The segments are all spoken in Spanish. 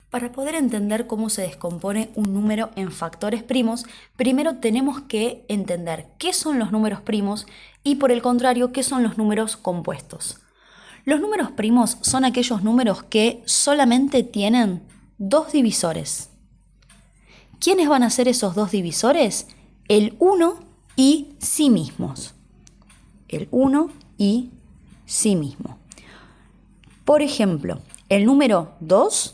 Para poder entender cómo se descompone un número en factores primos, primero tenemos que entender qué son los números primos y, por el contrario, qué son los números compuestos. Los números primos son aquellos números que solamente tienen dos divisores. ¿Quiénes van a ser esos dos divisores? El 1 y sí mismos. El 1 y sí mismo. Por ejemplo, el número 2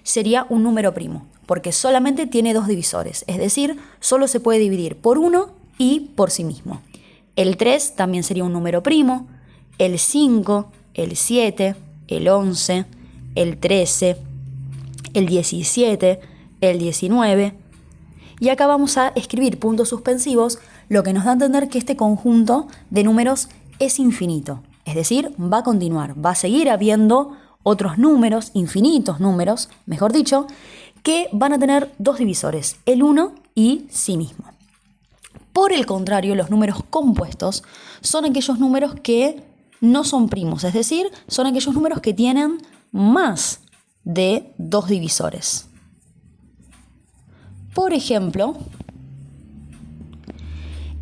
sería un número primo, porque solamente tiene dos divisores, es decir, solo se puede dividir por 1 y por sí mismo. El 3 también sería un número primo, el 5, el 7, el 11, el 13, el 17, el 19. Y acá vamos a escribir puntos suspensivos, lo que nos da a entender que este conjunto de números es infinito. Es decir, va a continuar, va a seguir habiendo otros números, infinitos números, mejor dicho, que van a tener dos divisores, el 1 y sí mismo. Por el contrario, los números compuestos son aquellos números que no son primos, es decir, son aquellos números que tienen más de dos divisores. Por ejemplo,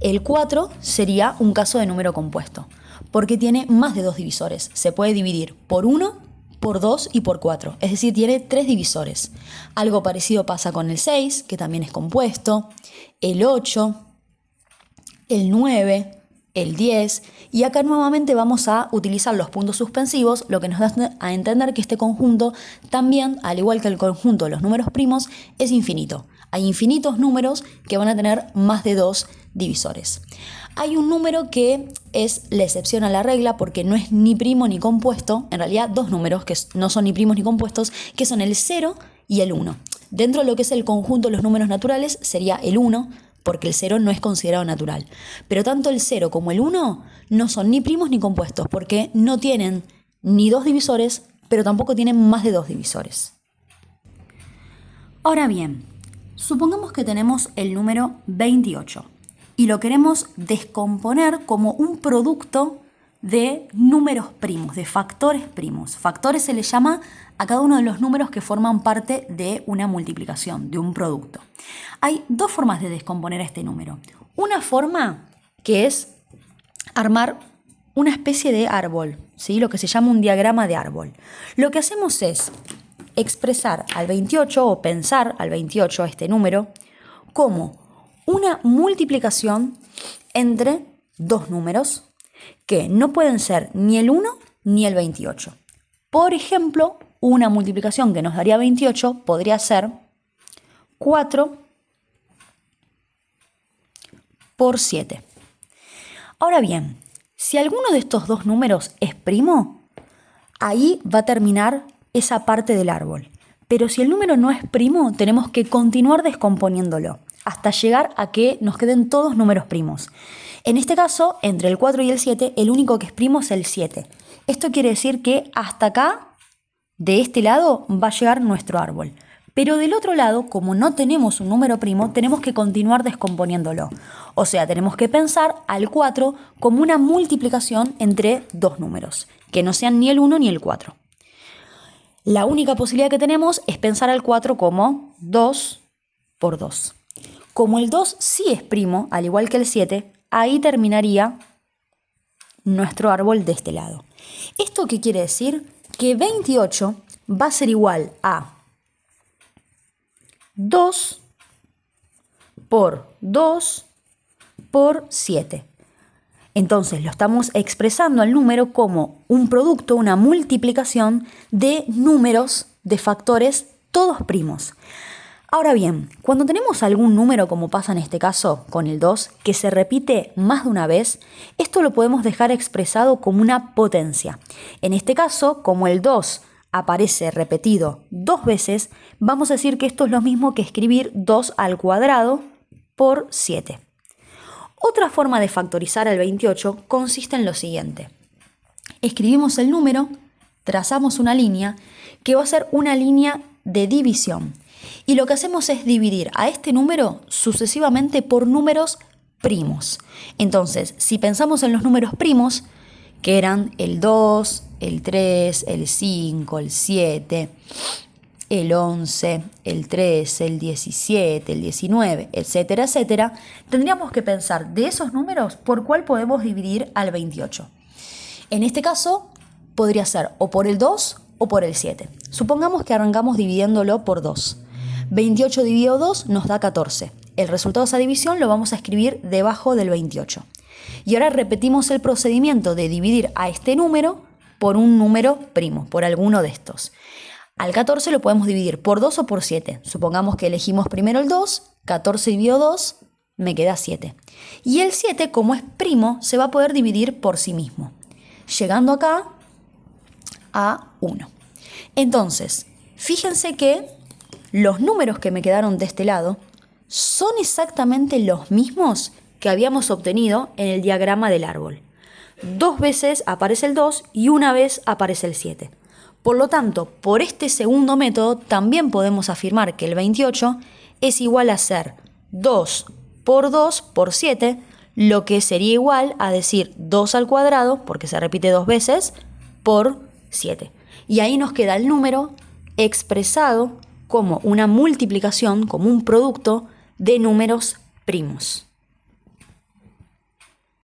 el 4 sería un caso de número compuesto, porque tiene más de dos divisores. Se puede dividir por 1, por 2 y por 4, es decir, tiene tres divisores. Algo parecido pasa con el 6, que también es compuesto, el 8, el 9, el 10, y acá nuevamente vamos a utilizar los puntos suspensivos, lo que nos da a entender que este conjunto también, al igual que el conjunto de los números primos, es infinito. Hay infinitos números que van a tener más de dos divisores. Hay un número que es la excepción a la regla porque no es ni primo ni compuesto, en realidad dos números que no son ni primos ni compuestos, que son el 0 y el 1. Dentro de lo que es el conjunto de los números naturales sería el 1, porque el 0 no es considerado natural. Pero tanto el 0 como el 1 no son ni primos ni compuestos porque no tienen ni dos divisores, pero tampoco tienen más de dos divisores. Ahora bien, supongamos que tenemos el número 28 y lo queremos descomponer como un producto de números primos, de factores primos. Factores se le llama a cada uno de los números que forman parte de una multiplicación, de un producto. Hay dos formas de descomponer a este número. Una forma que es armar una especie de árbol, ¿sí? Lo que se llama un diagrama de árbol. Lo que hacemos es expresar al 28 o pensar al 28, a este número, como una multiplicación entre dos números que no pueden ser ni el 1 ni el 28. Por ejemplo, una multiplicación que nos daría 28 podría ser 4 por 7. Ahora bien, si alguno de estos dos números es primo, ahí va a terminar esa parte del árbol. Pero si el número no es primo, tenemos que continuar descomponiéndolo hasta llegar a que nos queden todos números primos. En este caso, entre el 4 y el 7, el único que es primo es el 7. Esto quiere decir que hasta acá, de este lado, va a llegar nuestro árbol. Pero del otro lado, como no tenemos un número primo, tenemos que continuar descomponiéndolo. O sea, tenemos que pensar al 4 como una multiplicación entre dos números, que no sean ni el 1 ni el 4. La única posibilidad que tenemos es pensar al 4 como 2 por 2. Como el 2 sí es primo, al igual que el 7, ahí terminaría nuestro árbol de este lado. ¿Esto qué quiere decir? Que 28 va a ser igual a 2 por 2 por 7. Entonces lo estamos expresando al número como un producto, una multiplicación de números, de factores, todos primos. Ahora bien, cuando tenemos algún número, como pasa en este caso con el 2, que se repite más de una vez, esto lo podemos dejar expresado como una potencia. En este caso, como el 2 aparece repetido dos veces, vamos a decir que esto es lo mismo que escribir 2 al cuadrado por 7. Otra forma de factorizar el 28 consiste en lo siguiente. Escribimos el número, trazamos una línea que va a ser una línea de división. Y lo que hacemos es dividir a este número sucesivamente por números primos. Entonces, si pensamos en los números primos, que eran el 2, el 3, el 5, el 7, el 11, el 13, el 17, el 19, etcétera, etcétera, tendríamos que pensar de esos números por cuál podemos dividir al 28. En este caso, podría ser o por el 2 o por el 7. Supongamos que arrancamos dividiéndolo por 2. 28 dividido 2 nos da 14. El resultado de esa división lo vamos a escribir debajo del 28. Y ahora repetimos el procedimiento de dividir a este número por un número primo, por alguno de estos. Al 14 lo podemos dividir por 2 o por 7. Supongamos que elegimos primero el 2, 14 dividido 2, me queda 7. Y el 7, como es primo, se va a poder dividir por sí mismo, llegando acá a 1. Entonces, fíjense que los números que me quedaron de este lado son exactamente los mismos que habíamos obtenido en el diagrama del árbol. 2 veces aparece el 2 y una vez aparece el 7. Por lo tanto, por este segundo método también podemos afirmar que el 28 es igual a ser 2 por 2 por 7, lo que sería igual a decir 2 al cuadrado, porque se repite 2 veces, por 7. Y ahí nos queda el número expresado como una multiplicación, como un producto de números primos.